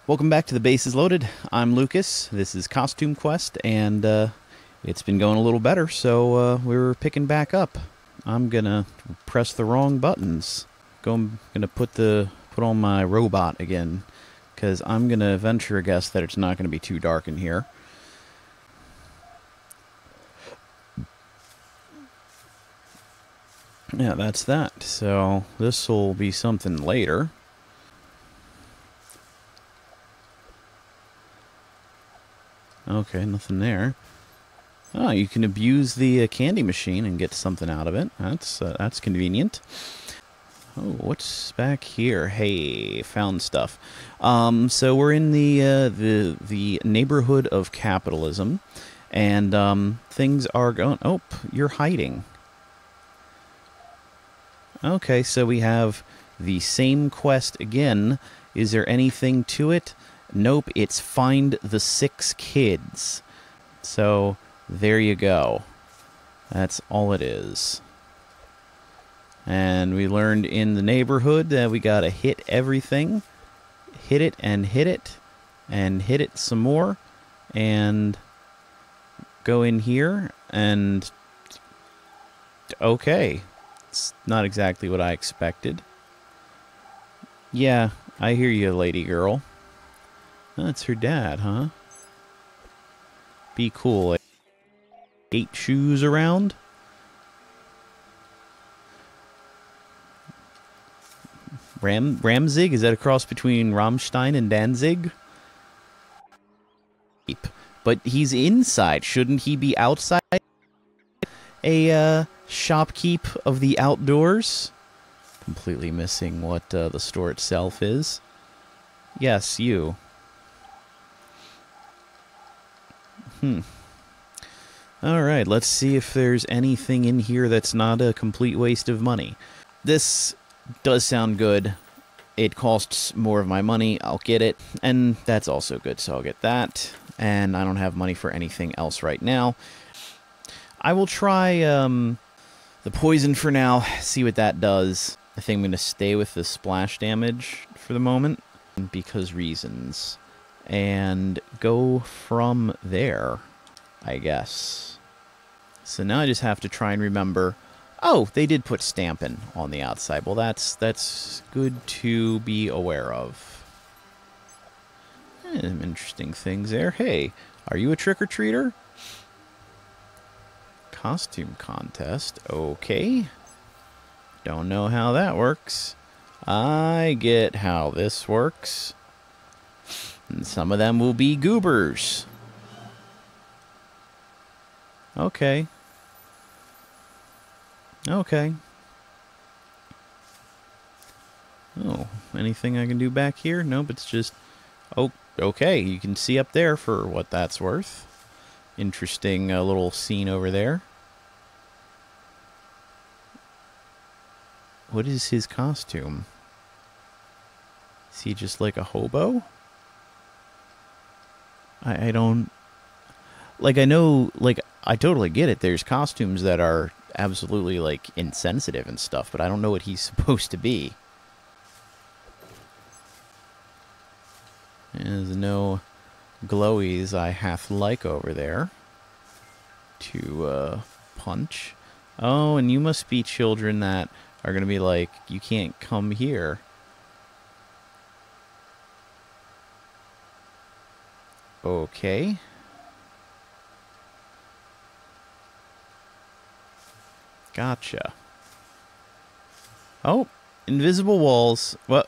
Welcome back to the Bases Loaded. I'm Lucas. This is Costume Quest, and it's been going a little better, so we're picking back up. I'm gonna press the wrong buttons. Gonna put on my robot again, because I'm gonna venture a guess that it's not gonna be too dark in here. Yeah, that's that. So this will be something later. Okay, nothing there. Oh, you can abuse the candy machine and get something out of it. That's convenient. Oh, what's back here? Hey, found stuff. So we're in the neighborhood of capitalism, and things are going. Oh, you're hiding. Okay, so we have the same quest again. Is there anything to it? Nope, it's find the 6 kids. So, there you go. That's all it is. And we learned in the neighborhood that we gotta hit everything. Hit it, and hit it, and hit it some more. And go in here, and... okay. It's not exactly what I expected. Yeah, I hear you, lady girl. That's her dad, huh? Be cool. 8 shoes around? Ramzig? Is that a cross between Rammstein and Danzig? But he's inside. Shouldn't he be outside? A shopkeep of the outdoors? Completely missing what the store itself is. Yes, you. Alright, let's see if there's anything in here that's not a complete waste of money. This does sound good. It costs more of my money. I'll get it. And that's also good, so I'll get that. And I don't have money for anything else right now. I will try the poison for now, see what that does. I think I'm going to stay with the splash damage for the moment, because reasons. And go from there, I guess. So now I just have to try and remember... oh, they did put stampin' on the outside. Well, that's good to be aware of. Some interesting things there. Hey, are you a trick-or-treater? Costume contest. Okay. Don't know how that works. I get how this works. And some of them will be goobers. Okay. Okay. Oh, anything I can do back here? Nope, it's just... oh, okay, you can see up there for what that's worth. Interesting little scene over there. What is his costume? Is he just like a hobo? I don't... like, I know, like, I totally get it. There's costumes that are absolutely, like, insensitive and stuff, but I don't know what he's supposed to be. There's no glowies I half like over there to punch. Oh, and you must be children that are going to be like, you can't come here. Okay. Gotcha. Oh, invisible walls. What?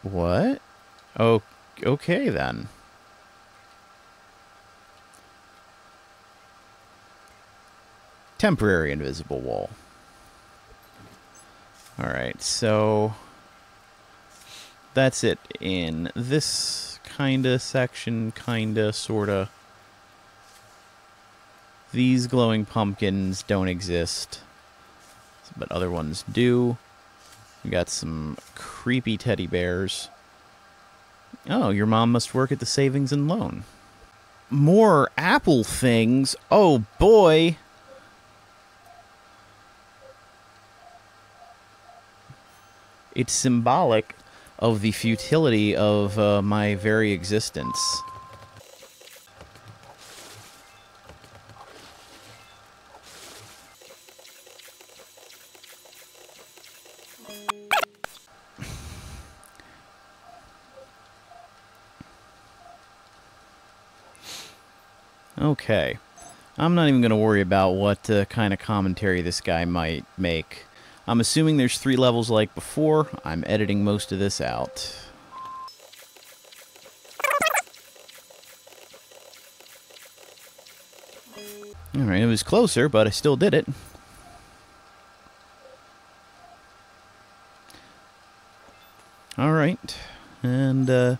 What? Oh, okay then. Temporary invisible wall. Alright, so... that's it in this kinda section, kinda, sorta. These glowing pumpkins don't exist, but other ones do. We got some creepy teddy bears. Oh, your mom must work at the Savings and Loan. More apple things? Oh boy! It's symbolic of the futility of my very existence. Okay. I'm not even going to worry about what kind of commentary this guy might make. I'm assuming there's 3 levels like before. I'm editing most of this out. Alright, it was closer, but I still did it. Alright. And the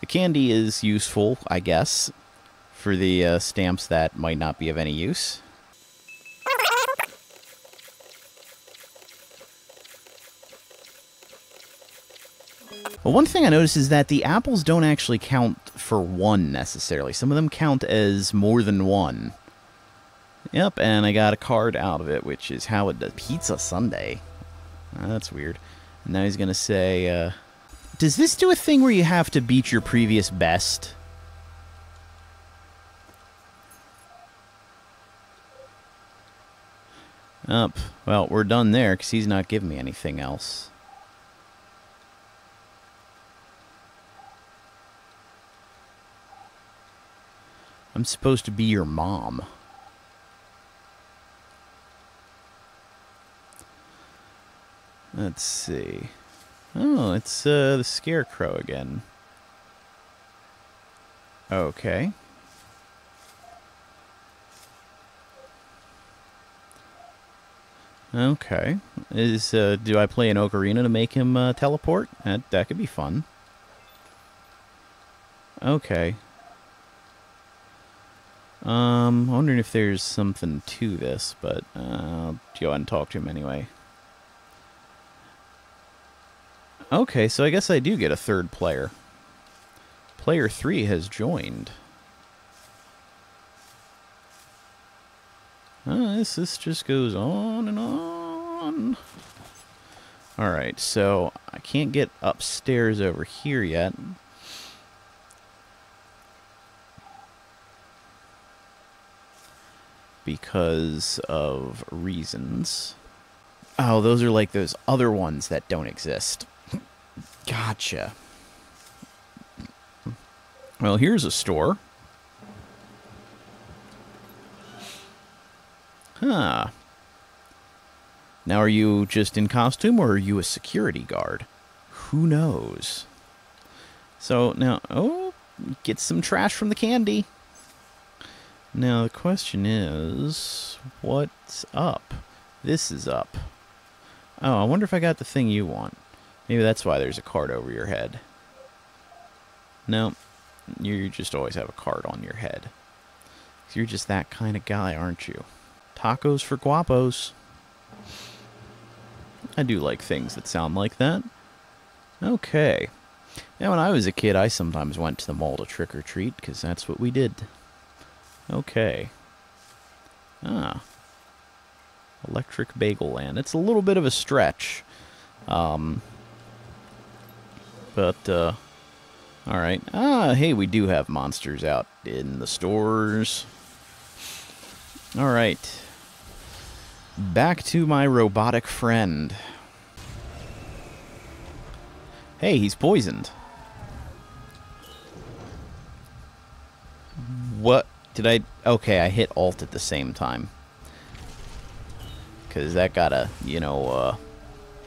candy is useful, I guess, for the stamps that might not be of any use. Well, one thing I noticed is that the apples don't actually count for 1 necessarily. Some of them count as more than 1. Yep, and I got a card out of it, which is how it does. Pizza Sunday. That's weird. And now he's going to say, does this do a thing where you have to beat your previous best? Well, we're done there, because he's not giving me anything else. I'm supposed to be your mom. Let's see. Oh, it's the Scarecrow again. Okay. Okay. Do I play an ocarina to make him teleport? That could be fun. Okay. I'm wondering if there's something to this, but I'll go ahead and talk to him anyway. Okay, so I guess I do get a 3rd player. Player 3 has joined. This just goes on and on. Alright, so I can't get upstairs over here yet. Because of reasons. Oh, those are like those other ones that don't exist. Gotcha. Well, here's a store. Huh. Now, are you just in costume, or are you a security guard? Who knows? So, now, oh, get some trash from the candy. Now, the question is, what's up? This is up. Oh, I wonder if I got the thing you want. Maybe that's why there's a card over your head. No, you just always have a card on your head. You're just that kind of guy, aren't you? Tacos for guapos. I do like things that sound like that. Okay. Now, when I was a kid, I sometimes went to the mall to trick-or-treat, because that's what we did. Okay. Ah. Electric Bagel Land. It's a little bit of a stretch. Alright. Hey, we do have monsters out in the stores. Alright. Back to my robotic friend. Hey, he's poisoned. What? Did I... Okay, I hit Alt at the same time. Because that gotta,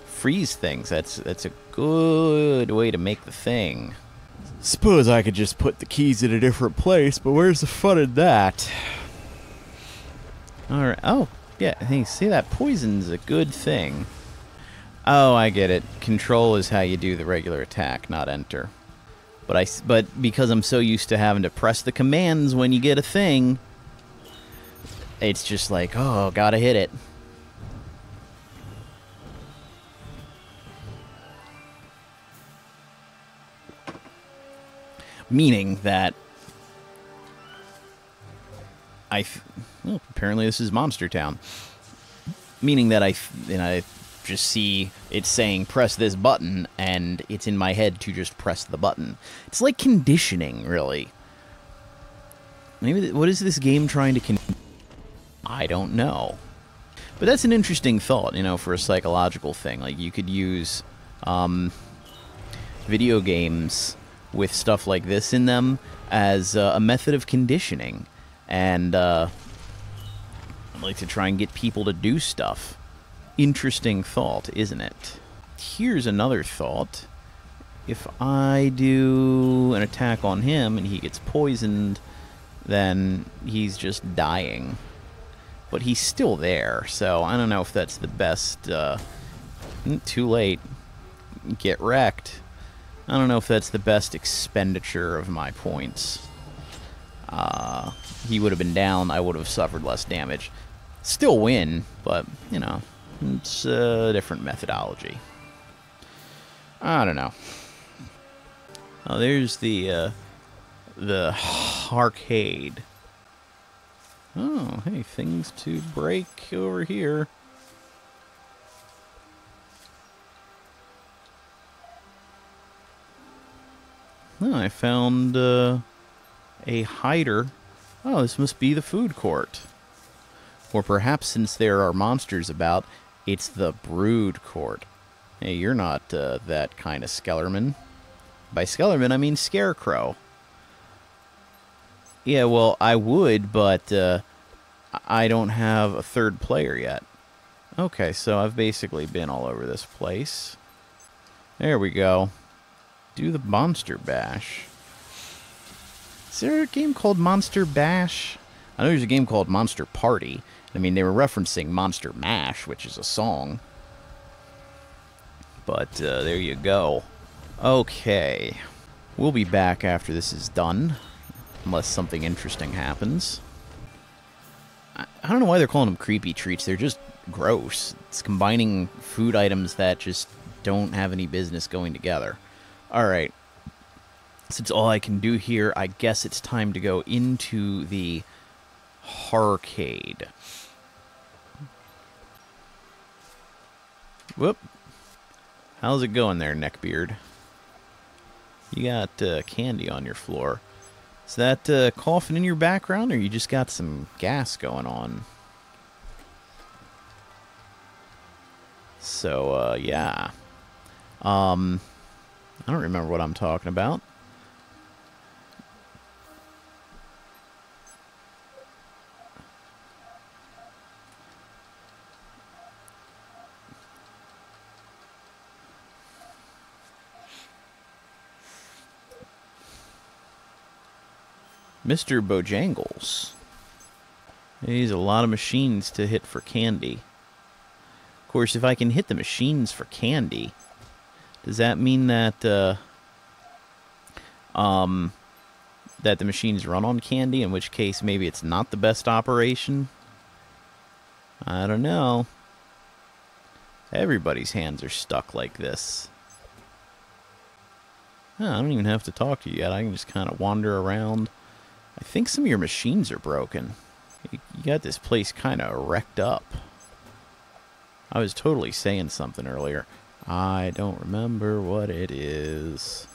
freeze things. That's a good way to make the thing. Suppose I could just put the keys in a different place, but where's the fun in that? Alright. Oh, yeah. Hey, see, that poison's a good thing. Oh, I get it. Control is how you do the regular attack, not enter. But because I'm so used to having to press the commands when you get a thing, it's just like, oh, gotta hit it. Meaning that well, apparently this is Monster Town. Meaning that I just see it saying press this button, and it's in my head to just press the button. It's like conditioning, really. Maybe what is this game trying to I don't know. But that's an interesting thought, you know, for a psychological thing. Like, you could use video games with stuff like this in them as a method of conditioning. And like to try and get people to do stuff. Interesting thought, isn't it? Here's another thought. If I do an attack on him and he gets poisoned, then he's just dying. But he's still there, so I don't know if that's the best... too late. Get wrecked. I don't know if that's the best expenditure of my points. He would have been down, I would have suffered less damage. Still win, but, you know, it's a different methodology. I don't know. Oh, there's the arcade. Oh, hey, things to break over here. Oh, I found a hider. Oh, this must be the food court. Or perhaps, since there are monsters about, it's the brood court. Hey, you're not that kind of Skellerman. By Skellerman, I mean Scarecrow. Yeah, well, I would, but I don't have a third player yet. Okay, so I've basically been all over this place. There we go. Do the Monster Bash. Is there a game called Monster Bash? I know there's a game called Monster Party. I mean, they were referencing Monster Mash, which is a song. But there you go. Okay. We'll be back after this is done. Unless something interesting happens. I don't know why they're calling them creepy treats. They're just gross. It's combining food items that just don't have any business going together. Alright. Since all I can do here, I guess it's time to go into the arcade. Whoop. How's it going there, Neckbeard? You got candy on your floor. Is that coughing in your background, or you just got some gas going on? So, yeah. I don't remember what I'm talking about. Mr. Bojangles. He's a lot of machines to hit for candy. Of course, if I can hit the machines for candy, does that mean that that the machines run on candy, in which case maybe it's not the best operation? I don't know. Everybody's hands are stuck like this. Huh, I don't even have to talk to you yet. I can just kind of wander around. I think some of your machines are broken. You got this place kind of wrecked up. I was totally saying something earlier. I don't remember what it is.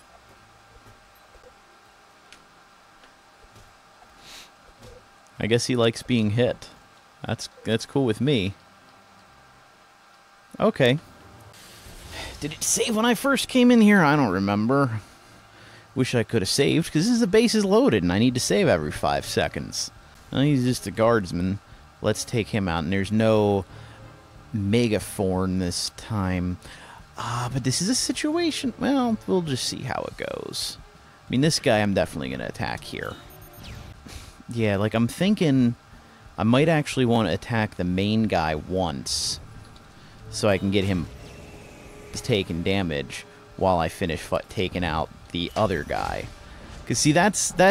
I guess he likes being hit. That's cool with me. Okay. Did it save when I first came in here? I don't remember. Wish I could have saved, because the base is loaded, and I need to save every 5 seconds. Oh, he's just a guardsman. Let's take him out, and there's no Megaforn this time. But this is a situation... Well, we'll just see how it goes. I mean, this guy I'm definitely going to attack here. Yeah, like, I'm thinking I might actually want to attack the main guy once, so I can get him taking damage while I finish taking out the other guy. Because, see,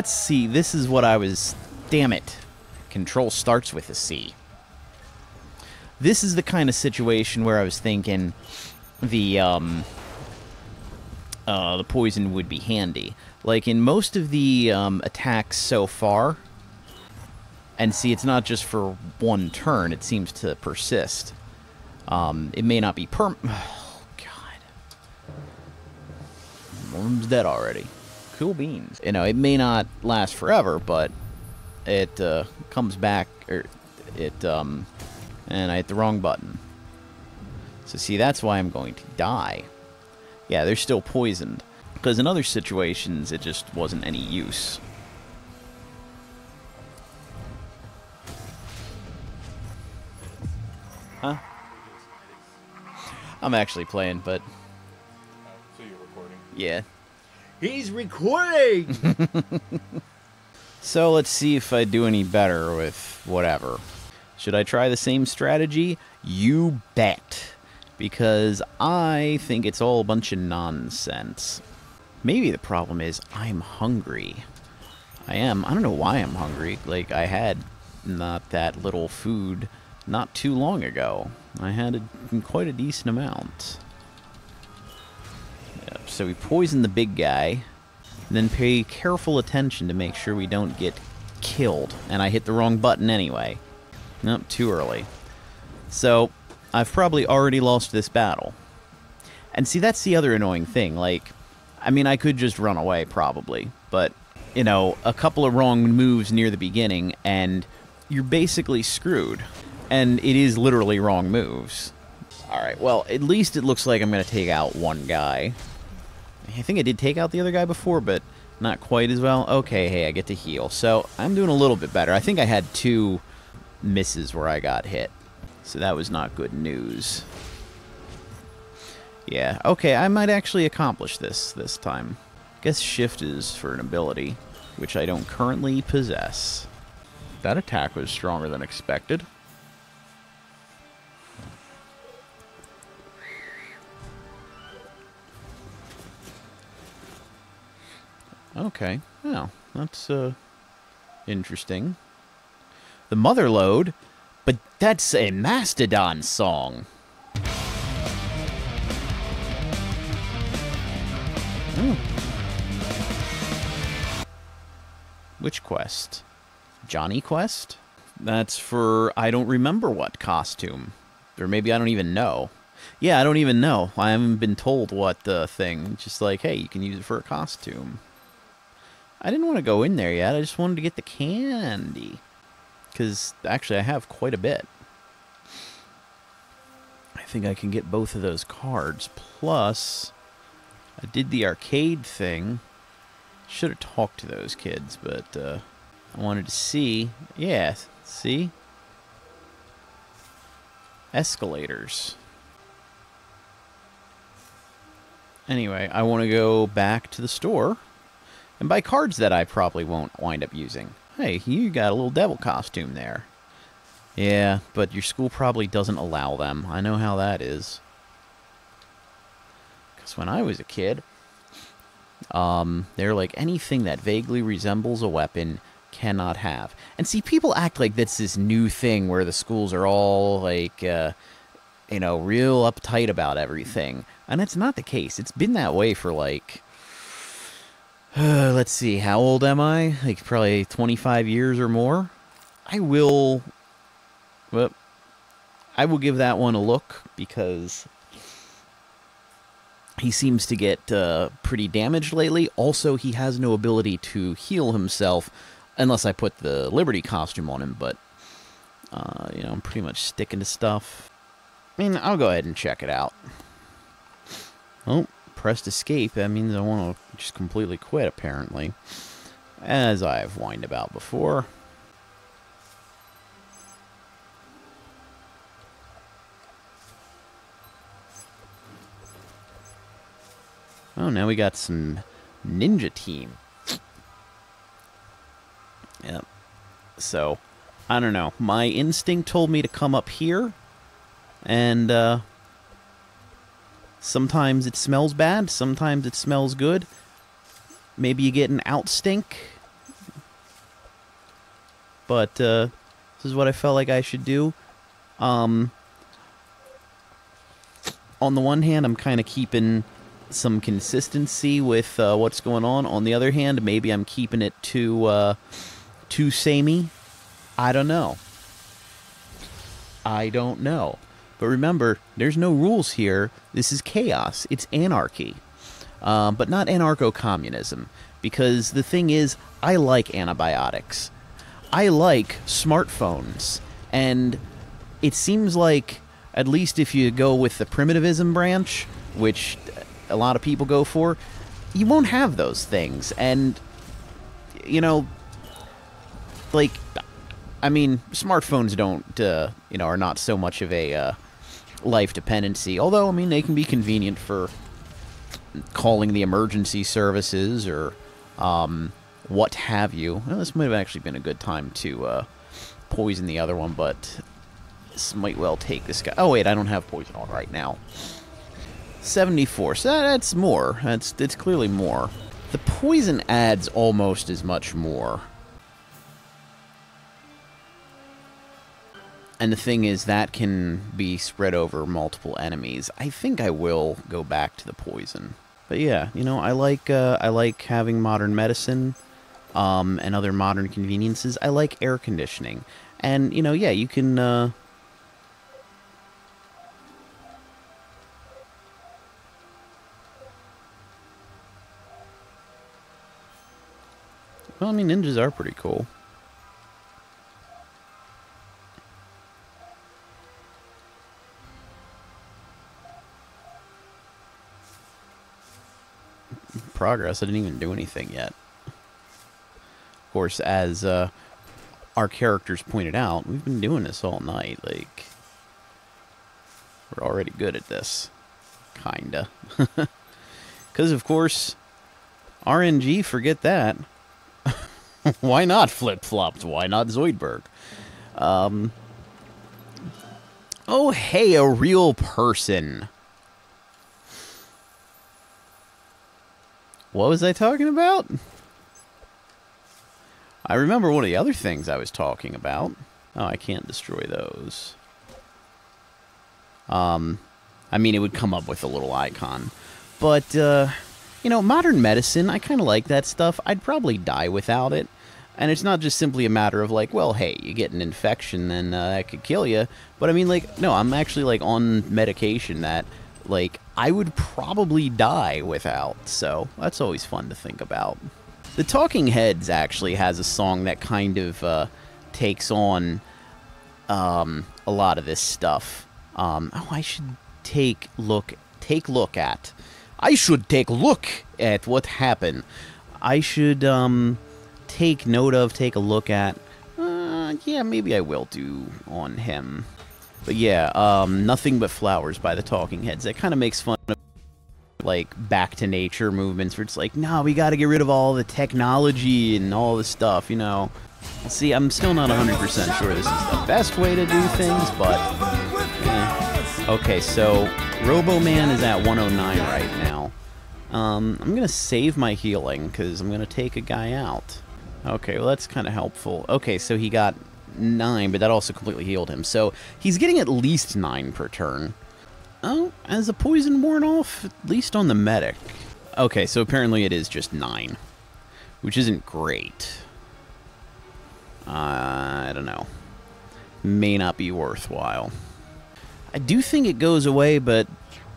see, this is what I was... Damn it. Control starts with a C. This is the kind of situation where I was thinking the poison would be handy. Like, in most of the attacks so far, and see, it's not just for one turn, it seems to persist. It may not be Oh, God. One of them's dead already. Cool beans. You know, it may not last forever, but it comes back, or and I hit the wrong button. So see, that's why I'm going to die. Yeah, they're still poisoned. Because in other situations, it just wasn't any use. Huh? I'm actually playing, but... So you're recording? Yeah. He's recording! So let's see if I do any better with whatever. Should I try the same strategy? You bet. Because I think it's all a bunch of nonsense. Maybe the problem is I'm hungry. I am. I don't know why I'm hungry. Like, I had not that little food not too long ago. I had quite a decent amount. Yep, so we poison the big guy. Then pay careful attention to make sure we don't get killed. And I hit the wrong button anyway. Nope, too early. So, I've probably already lost this battle. And see, that's the other annoying thing. Like, I mean, I could just run away, probably. But, you know, a couple of wrong moves near the beginning, and you're basically screwed. And it is literally wrong moves. Alright, well, at least it looks like I'm going to take out one guy. I think I did take out the other guy before, but not quite as well. Okay, hey, I get to heal. So, I'm doing a little bit better. I think I had 2 misses where I got hit. So that was not good news. Yeah, okay, I might actually accomplish this time. Guess shift is for an ability, which I don't currently possess. That attack was stronger than expected. Okay, well, that's, interesting. The Mother Lode? But that's a Mastodon song. Oh. Which quest? Johnny quest? That's for I don't remember what costume. Or maybe I don't even know. Yeah, I don't even know. I haven't been told what the thing. Just like, hey, you can use it for a costume. I didn't want to go in there yet. I just wanted to get the candy. Because, actually, I have quite a bit. I think I can get both of those cards. Plus, I did the arcade thing. Should have talked to those kids, but I wanted to see. Yeah, see? Escalators. Anyway, I want to go back to the store and buy cards that I probably won't wind up using. Hey, you got a little devil costume there. Yeah, but your school probably doesn't allow them. I know how that is. Because when I was a kid, they're like, anything that vaguely resembles a weapon cannot have. And see, people act like that's this new thing where the schools are all, like, you know, real uptight about everything. And it's not the case. It's been that way for, like... let's see, how old am I? Like, probably 25 years or more? I will give that one a look, because he seems to get pretty damaged lately. Also, he has no ability to heal himself, unless I put the Liberty costume on him, but, you know, I'm pretty much sticking to stuff. I mean, I'll go ahead and check it out. Oh. Pressed escape, that means I want to just completely quit, apparently. As I've whined about before. Oh, now we got some ninja team. Yep. So, I don't know. My instinct told me to come up here. And, sometimes it smells bad, sometimes it smells good. Maybe you get an outstink. But, this is what I felt like I should do. On the one hand, I'm kind of keeping some consistency with what's going on. On the other hand, maybe I'm keeping it too samey. I don't know. I don't know. But remember, there's no rules here. This is chaos. It's anarchy. But not anarcho-communism. Because the thing is, I like antibiotics. I like smartphones. And it seems like, at least if you go with the primitivism branch, which a lot of people go for, you won't have those things. And, you know, like, I mean, smartphones don't, you know, are not so much of a life dependency. Although, I mean, they can be convenient for calling the emergency services or what have you. Well, this might have actually been a good time to poison the other one, but this might well take this guy. Oh, wait, I don't have poison on right now. 74, so that's more. It's clearly more. The poison adds almost as much more. And the thing is, that can be spread over multiple enemies. I think I will go back to the poison. But yeah, you know, I like having modern medicine and other modern conveniences. I like air conditioning. And, you know, yeah, you can... Well, I mean, ninjas are pretty cool. Progress. I didn't even do anything yet. Of course, as our characters pointed out, we've been doing this all night. Like, we're already good at this. Kinda. Because, of course, RNG, forget that. Why not flip-flops? Why not Zoidberg? Oh, hey, a real person. What was I talking about? I remember one of the other things I was talking about. Oh, I can't destroy those. I mean, it would come up with a little icon. But, you know, modern medicine, I kind of like that stuff. I'd probably die without it. And it's not just simply a matter of, like, well, hey, you get an infection, then that could kill you. But, I mean, like, no, I'm actually, like, on medication that, like, I would probably die without. So, that's always fun to think about. The Talking Heads actually has a song that kind of takes on a lot of this stuff. Oh, I should take look at. I should take look at what happened. I should take note of, take a look at. Yeah, maybe I will do on him. But yeah, Nothing But Flowers by the Talking Heads. That kind of makes fun of, like, back to nature movements where it's like, no, we got to get rid of all the technology and all this stuff, you know. See, I'm still not 100% sure this is the best way to do things, but okay, so Robo-Man is at 109 right now. I'm going to save my healing because I'm going to take a guy out. Okay, well, that's kind of helpful. Okay, so he got 9, but that also completely healed him. So he's getting at least 9 per turn. Oh, has the poison worn off? At least on the medic. Okay, so apparently it is just 9, which isn't great. I don't know. May not be worthwhile. I do think it goes away, but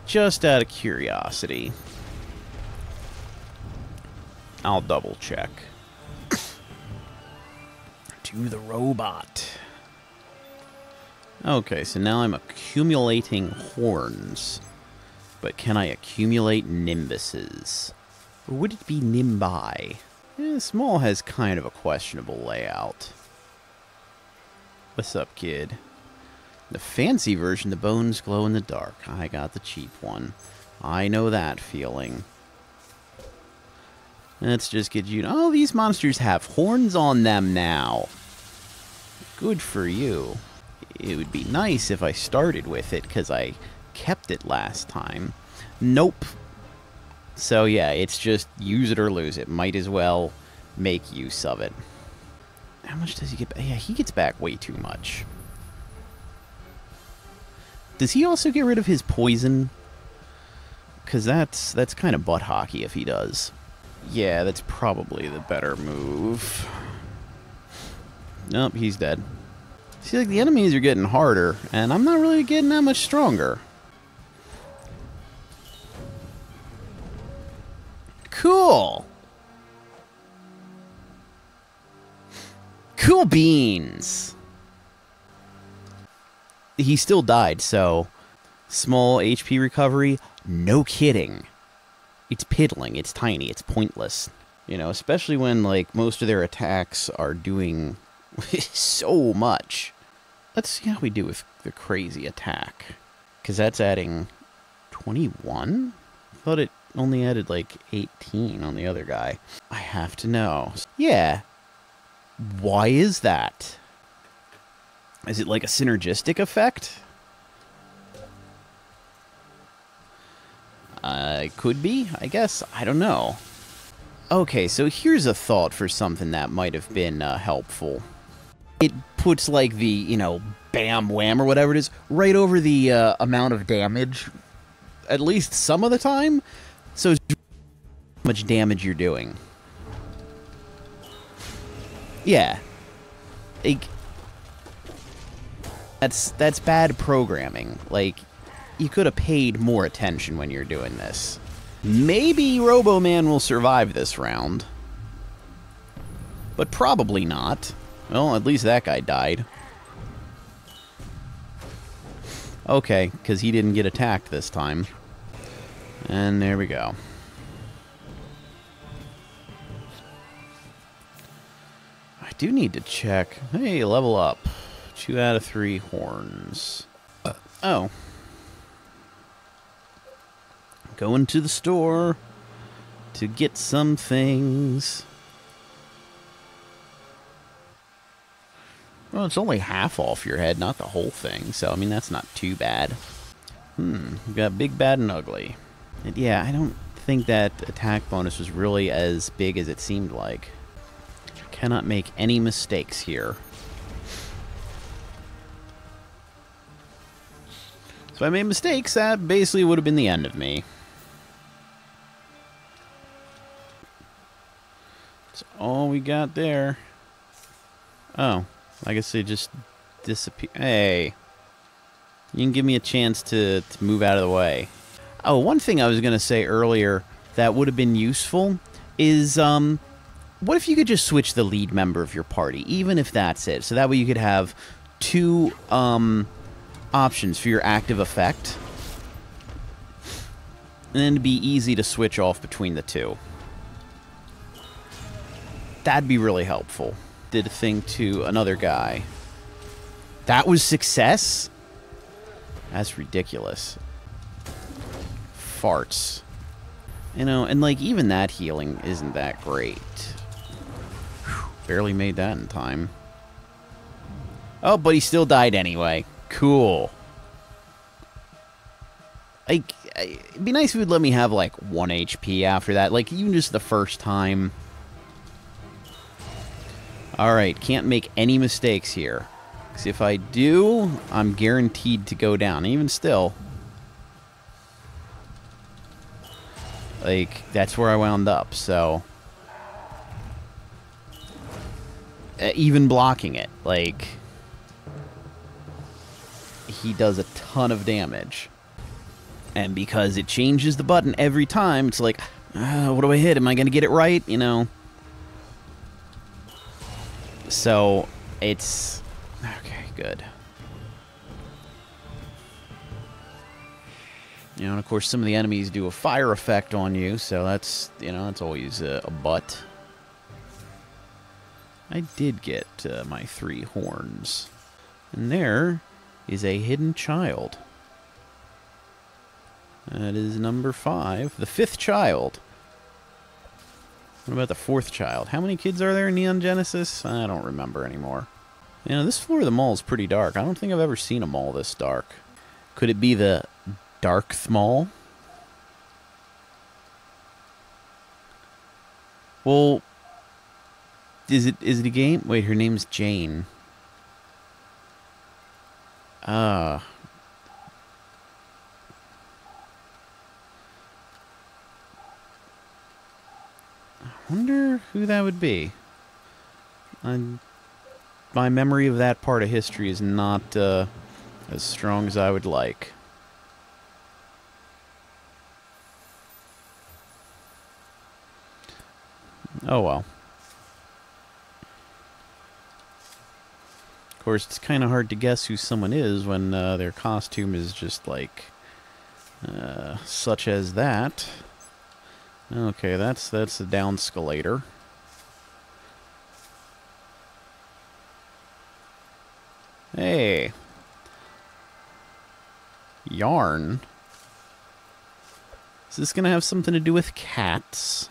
just out of curiosity. I'll double check. To the robot. Okay, so now I'm accumulating horns. But can I accumulate nimbuses? Or would it be nimbi? Small has kind of a questionable layout. What's up, kid? The fancy version, the bones glow in the dark. I got the cheap one. I know that feeling. Let's just get you... Oh, these monsters have horns on them now. Good for you. It would be nice if I started with it, because I kept it last time. Nope. So yeah, it's just use it or lose it. Might as well make use of it. How much does he get back? Yeah, he gets back way too much. Does he also get rid of his poison? Because that's kind of butt hockey if he does. Yeah, that's probably the better move. Nope, he's dead. See, like, the enemies are getting harder, and I'm not really getting that much stronger. Cool. Cool beans. He still died, so small HP recovery, no kidding. It's piddling, it's tiny, it's pointless. You know, especially when, like, most of their attacks are doing so much. Let's see how we do with the crazy attack. Because that's adding 21? I thought it only added, like, 18 on the other guy. I have to know. Yeah. Why is that? Is it like a synergistic effect? It could be, I guess. I don't know. Okay, so here's a thought for something that might have been helpful. It puts, like, the, you know, bam, wham, or whatever it is, right over the amount of damage, at least some of the time. So it's how much damage you're doing. Yeah. Like, that's bad programming. Like, you could have paid more attention when you're doing this. Maybe Roboman will survive this round. But probably not. Well, at least that guy died. Okay, because he didn't get attacked this time. And there we go. I do need to check. Hey, level up. 2 out of 3 horns. Oh. Going to the store to get some things. Well, it's only half off your head, not the whole thing. So, I mean, that's not too bad. We've got Big, Bad, and Ugly. And yeah, I don't think that attack bonus was really as big as it seemed like. Cannot make any mistakes here. So if I made mistakes, that basically would have been the end of me. That's all we got there. Oh, I guess they just disappear. Hey, you can give me a chance to move out of the way. Oh, one thing I was going to say earlier that would have been useful is, what if you could just switch the lead member of your party, even if that's it? So that way you could have 2, options for your active effect. And then it'd be easy to switch off between the 2. That'd be really helpful. Did a thing to another guy. That was success? That's ridiculous. Farts. You know, and like even that healing isn't that great. Whew, barely made that in time. Oh, but he still died anyway. Cool. Like, it'd be nice if you'd let me have like 1 HP after that. Like, even just the first time. Alright, can't make any mistakes here. Because if I do, I'm guaranteed to go down. Even still. Like, that's where I wound up, so. Even blocking it, like. He does a ton of damage. And because it changes the button every time, it's like, what do I hit? Am I going to get it right? You know? So, it's... Okay, good. You know, and of course, some of the enemies do a fire effect on you, so that's, you know, that's always a butt. I did get my 3 horns. And there is a hidden child. That is number 5. The 5th child. What about the 4th child? How many kids are there in Neon Genesis? I don't remember anymore. You know, this floor of the mall is pretty dark. I don't think I've ever seen a mall this dark. Could it be the Dark Mall? Well, is it a game? Wait, her name's Jane. I wonder who that would be. my memory of that part of history is not as strong as I would like. Oh well. Of course, it's kind of hard to guess who someone is when their costume is just like such as that. Okay, that's a downscalator. Hey. Yarn. Is this gonna have something to do with cats?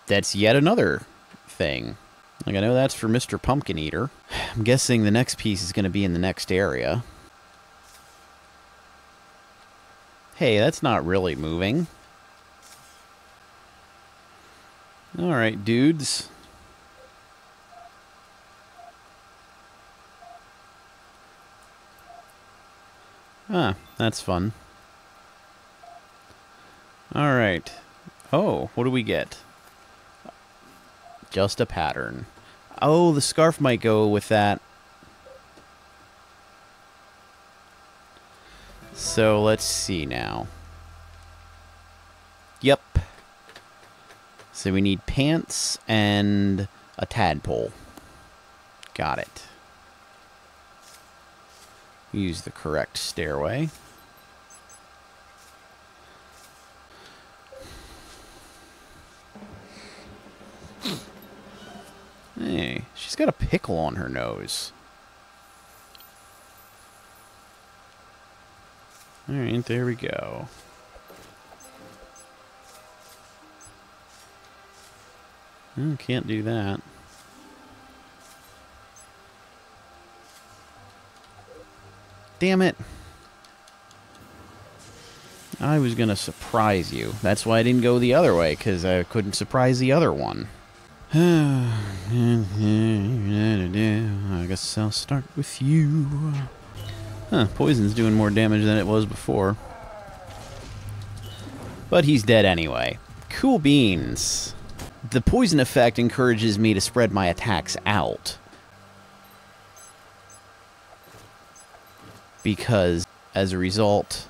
That's yet another thing. Like, I know that's for Mr. Pumpkin Eater. I'm guessing the next piece is gonna be in the next area. Hey, that's not really moving. Alright, dudes. Ah, that's fun. Alright. Oh, what do we get? Just a pattern. Oh, the scarf might go with that. So, let's see now. Yep. So we need pants and a tadpole. Got it. Use the correct stairway. Hey, she's got a pickle on her nose. Alright, there we go. Oh, can't do that. Damn it. I was gonna surprise you. That's why I didn't go the other way, because I couldn't surprise the other one. I guess I'll start with you. Huh, poison's doing more damage than it was before. But he's dead anyway. Cool beans. The poison effect encourages me to spread my attacks out. Because, as a result...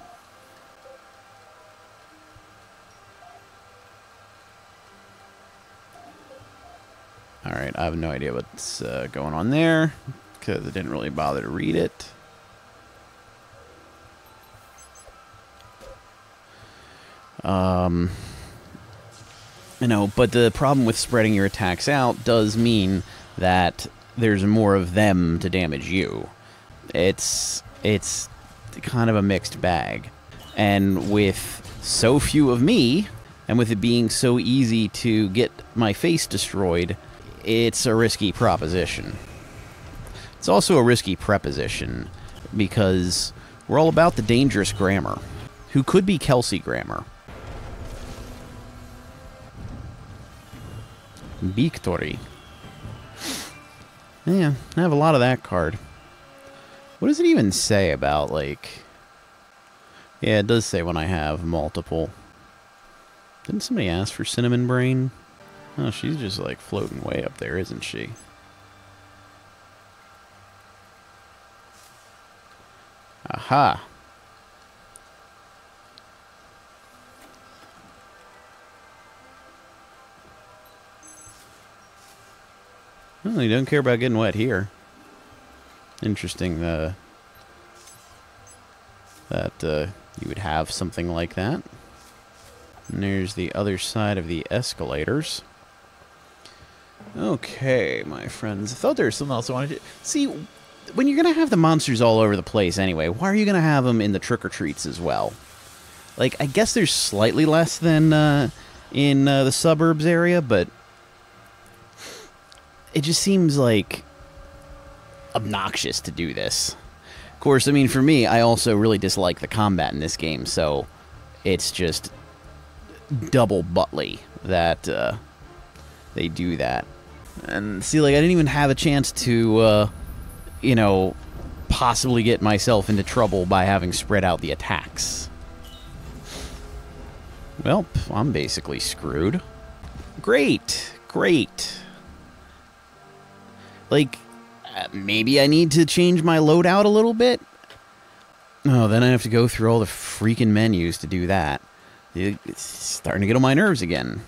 Alright, I have no idea what's going on there, because I didn't really bother to read it. You know, but the problem with spreading your attacks out does mean that there's more of them to damage you. It's kind of a mixed bag. And with so few of me, and with it being so easy to get my face destroyed, it's a risky proposition. It's also a risky preposition, because we're all about the dangerous grammar, who could be Kelsey Grammer. Victory. Yeah, I have a lot of that card. What does it even say about, like... Yeah, it does say when I have multiple. Didn't somebody ask for Cinnamon Brain? Oh, she's just, like, floating way up there, isn't she? Aha! Well, you don't care about getting wet here. Interesting that you would have something like that. And there's the other side of the escalators. Okay, my friends. I thought there was something else I wanted to... See, when you're going to have the monsters all over the place anyway, why are you going to have them in the trick-or-treats as well? Like, I guess there's slightly less than in the suburbs area, but... It just seems, like, obnoxious to do this. Of course, I mean, for me, I also really dislike the combat in this game, so it's just double buttly that they do that. And see, like, I didn't even have a chance to, you know, possibly get myself into trouble by having spread out the attacks. Well, I'm basically screwed. Great, great. Like, maybe I need to change my loadout a little bit. Oh, then I have to go through all the freaking menus to do that. It's starting to get on my nerves again.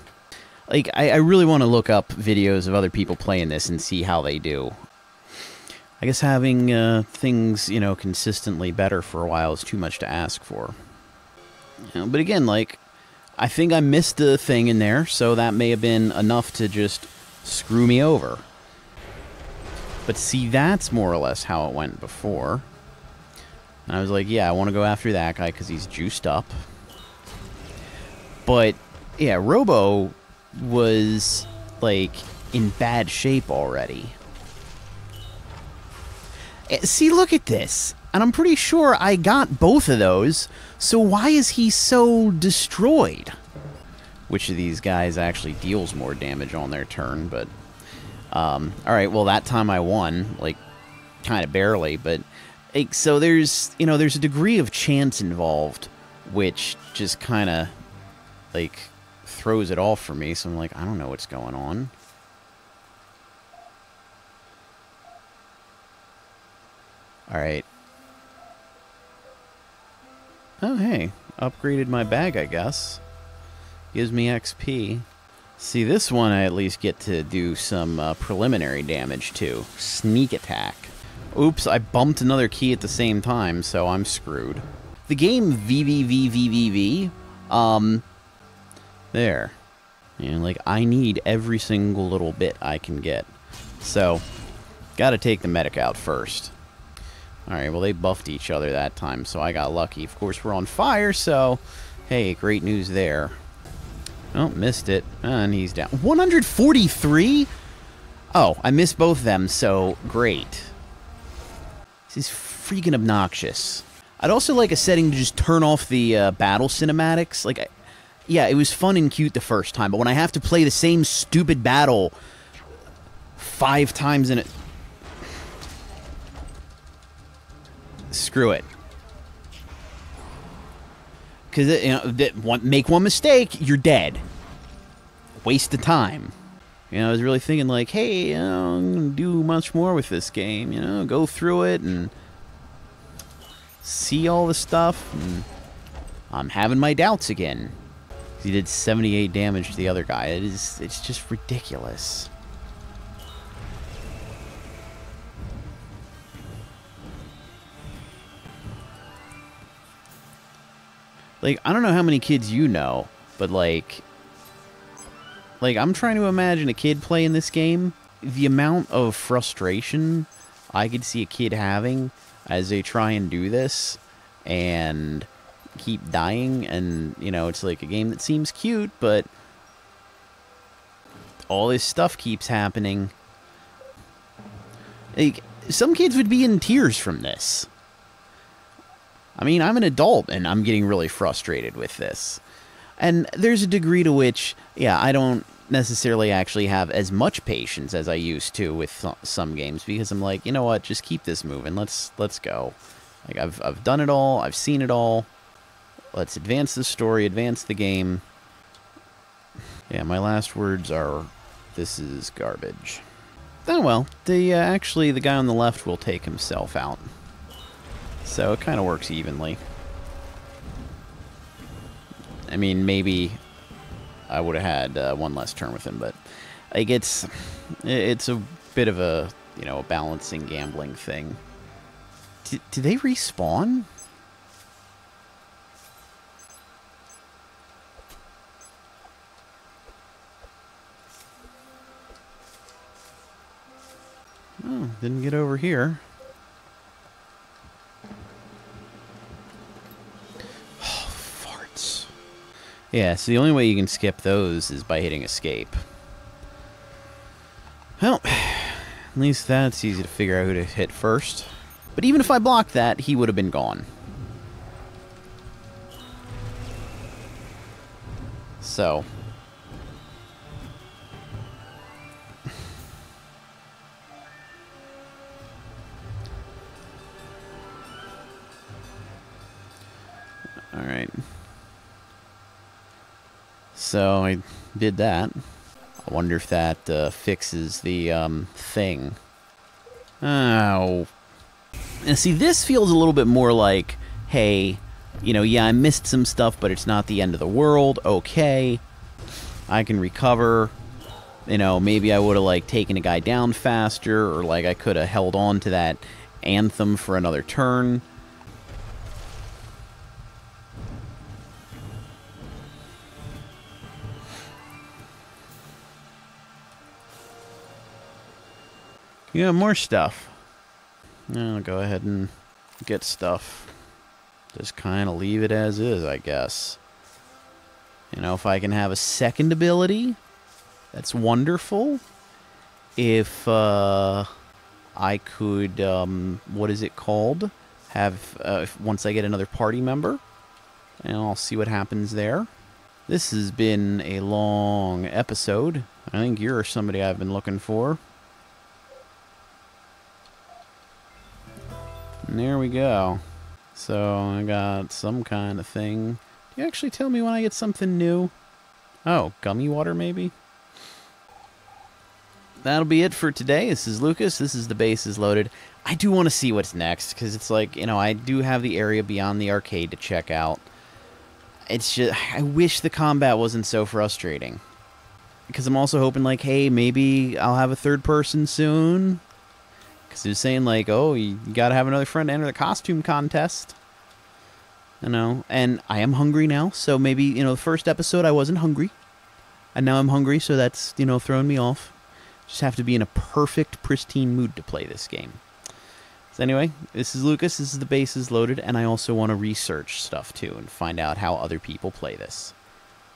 Like, I really want to look up videos of other people playing this and see how they do. I guess having things, you know, consistently better for a while is too much to ask for. You know, but again, like, I think I missed a thing in there, so that may have been enough to just screw me over. But see, that's more or less how it went before. And I was like, yeah, I want to go after that guy because he's juiced up. But, yeah, Robo was, like, in bad shape already. See, look at this. And I'm pretty sure I got both of those, so why is he so destroyed? Which of these guys actually deals more damage on their turn, but... Alright, well, that time I won, like, kind of barely, but... Like, so there's, you know, there's a degree of chance involved, which just kind of, like, throws it off for me, so I'm like, I don't know what's going on. Alright. Oh, hey. Upgraded my bag, I guess. Gives me XP. See, this one I at least get to do some preliminary damage to. Sneak attack. Oops, I bumped another key at the same time, so I'm screwed. The game VVVVVV, there. And, like, I need every single little bit I can get. So, gotta take the medic out first. Alright, well, they buffed each other that time, so I got lucky. Of course, we're on fire, so, hey, great news there. Oh, missed it. And he's down. 143? Oh, I missed both of them, so great. This is freaking obnoxious. I'd also like a setting to just turn off the battle cinematics. Like, yeah, it was fun and cute the first time, but when I have to play the same stupid battle 5 times in a... Screw it. Because, you know, make one mistake, you're dead. Waste of time. You know, I was really thinking, like, hey, you know, I'm going to do much more with this game, you know, go through it and see all the stuff, and I'm having my doubts again. He did 78 damage to the other guy. It's just ridiculous. Like, I don't know how many kids you know, but, like, I'm trying to imagine a kid playing this game. The amount of frustration I could see a kid having as they try and do this and keep dying, and, you know, it's like a game that seems cute, but all this stuff keeps happening. Like, some kids would be in tears from this. I mean, I'm an adult, and I'm getting really frustrated with this. And there's a degree to which, yeah, I don't necessarily actually have as much patience as I used to with some games, because I'm like, you know what, just keep this moving. Let's go. Like, I've done it all. I've seen it all. Let's advance the story, advance the game. Yeah, my last words are, this is garbage. Oh, well, actually, the guy on the left will take himself out. So it kind of works evenly. I mean, maybe I would have had one less turn with him, but like it's a bit of a, you know, a balancing gambling thing. Do they respawn? Oh, didn't get over here. Yeah, so the only way you can skip those is by hitting escape. Well, at least that's easy to figure out who to hit first. But even if I blocked that, he would have been gone. So. Alright. So I did that. I wonder if that fixes the thing. Oh. And see, this feels a little bit more like, hey, you know, yeah, I missed some stuff, but it's not the end of the world. Okay. I can recover. You know, maybe I would have, like, taken a guy down faster, or, like, I could have held on to that anthem for another turn. Yeah, more stuff. I'll go ahead and get stuff. Just kind of leave it as is, I guess. You know, if I can have a second ability, that's wonderful. If I could, what is it called? Have, once I get another party member, and I'll see what happens there. This has been a long episode. I think you're somebody I've been looking for. And there we go. So I got some kind of thing. Do you actually tell me when I get something new? Oh, gummy water maybe? That'll be it for today. This is Lucas. This is The Base is Loaded. I do want to see what's next, because it's like, you know, I do have the area beyond the arcade to check out. It's just, I wish the combat wasn't so frustrating. Because I'm also hoping, like, hey, maybe I'll have a third person soon. Because he was saying, like, oh, you gotta have another friend to enter the costume contest. You know, and I am hungry now, so maybe, you know, the first episode I wasn't hungry. And now I'm hungry, so that's, you know, throwing me off. Just have to be in a perfect, pristine mood to play this game. So anyway, this is Lucas, this is The Base is Loaded, and I also want to research stuff, too, and find out how other people play this.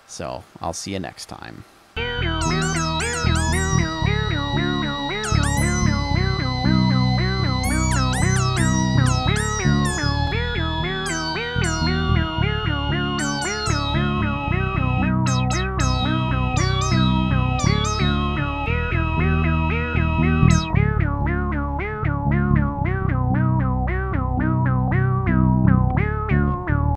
So, I'll see you next time.